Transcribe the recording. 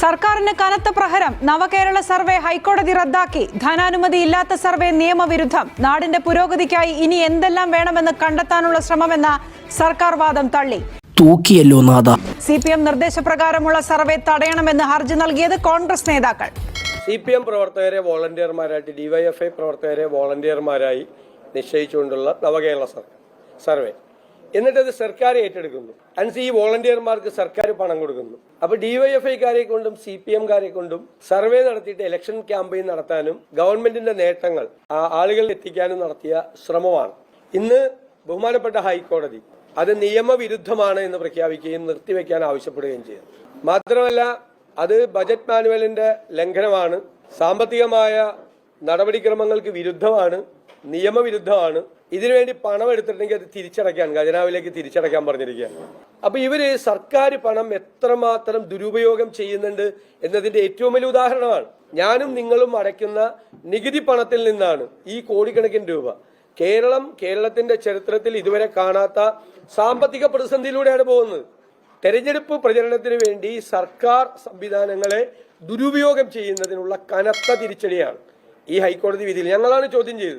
സർക്കാരിന് കനത്ത പ്രഹരം. നവകേരള സർവേ ഹൈക്കോടതി റദ്ദാക്കി. ധനാനുമതി ഇല്ലാത്ത സർവേ നിയമവിരുദ്ധം. നാടിന്റെ പുരോഗതിക്കായി ഇനി എന്തെല്ലാം വേണമെന്ന് കണ്ടെത്താനുള്ള ശ്രമമെന്ന സർക്കാർ വാദം തള്ളി. തൂക്കിയല്ലോ നാഥ. CPM നിർദ്ദേശപ്രകാരമുള്ള സർവേ തടയണമെന്ന് ഹർജി നൽകിയത് കോൺഗ്രസ് നേതാക്കൾ. CPM പ്രവർത്തകരെ വോളണ്ടിയർമാരായിട്ട് DYFI പ്രവർത്തകരെ വോളണ്ടിയർമാരായി നിശ്ചയിച്ചുകൊണ്ടുള്ള നവകേരള സർവേ, എന്നിട്ടത് സർക്കാർ ഏറ്റെടുക്കുന്നു. ഈ വോളണ്ടിയർമാർക്ക് സർക്കാർ പണം കൊടുക്കുന്നു. അപ്പോൾ DYFIക്കാരെ കൊണ്ടും CPMകാരെ കൊണ്ടും സർവേ നടത്തിയിട്ട് ഇലക്ഷൻ ക്യാമ്പയിൻ നടത്താനും ഗവൺമെന്റിന്റെ നേട്ടങ്ങൾ ആളുകളിൽ എത്തിക്കാനും നടത്തിയ ശ്രമമാണ്. ഇന്ന് ബഹുമാനപ്പെട്ട ഹൈക്കോടതി അത് നിയമവിരുദ്ധമാണ് എന്ന് പ്രഖ്യാപിക്കുകയും നിർത്തിവെക്കാൻ ആവശ്യപ്പെടുകയും ചെയ്തു. മാത്രമല്ല, അത് ബജറ്റ് മാനുവലിന്റെ ലംഘനമാണ്, സാമ്പത്തികമായ നടപടിക്രമങ്ങൾക്ക് വിരുദ്ധമാണ്, നിയമവിരുദ്ധമാണ്. ഇതിനുവേണ്ടി പണം എടുത്തിട്ടുണ്ടെങ്കിൽ അത് തിരിച്ചടയ്ക്കാൻ, ഖജനാവിലേക്ക് തിരിച്ചടയ്ക്കാൻ പറഞ്ഞിരിക്കുകയാണ്. അപ്പൊ ഇവര് സർക്കാർ പണം എത്രമാത്രം ദുരുപയോഗം ചെയ്യുന്നുണ്ട് എന്നതിന്റെ ഏറ്റവും വലിയ ഉദാഹരണമാണ്. ഞാനും നിങ്ങളും അടയ്ക്കുന്ന നികുതി പണത്തിൽ നിന്നാണ് ഈ കോടിക്കണക്കിന് രൂപ. കേരളത്തിന്റെ ചരിത്രത്തിൽ ഇതുവരെ കാണാത്ത സാമ്പത്തിക പ്രതിസന്ധിയിലൂടെയാണ് പോകുന്നത്. തെരഞ്ഞെടുപ്പ് പ്രചരണത്തിന് വേണ്ടി സർക്കാർ സംവിധാനങ്ങളെ ദുരുപയോഗം ചെയ്യുന്നതിനുള്ള കനത്ത തിരിച്ചടിയാണ് ഈ ഹൈക്കോടതി വിധിയിൽ. ഞങ്ങളാണ് ചോദ്യം ചെയ്തത്.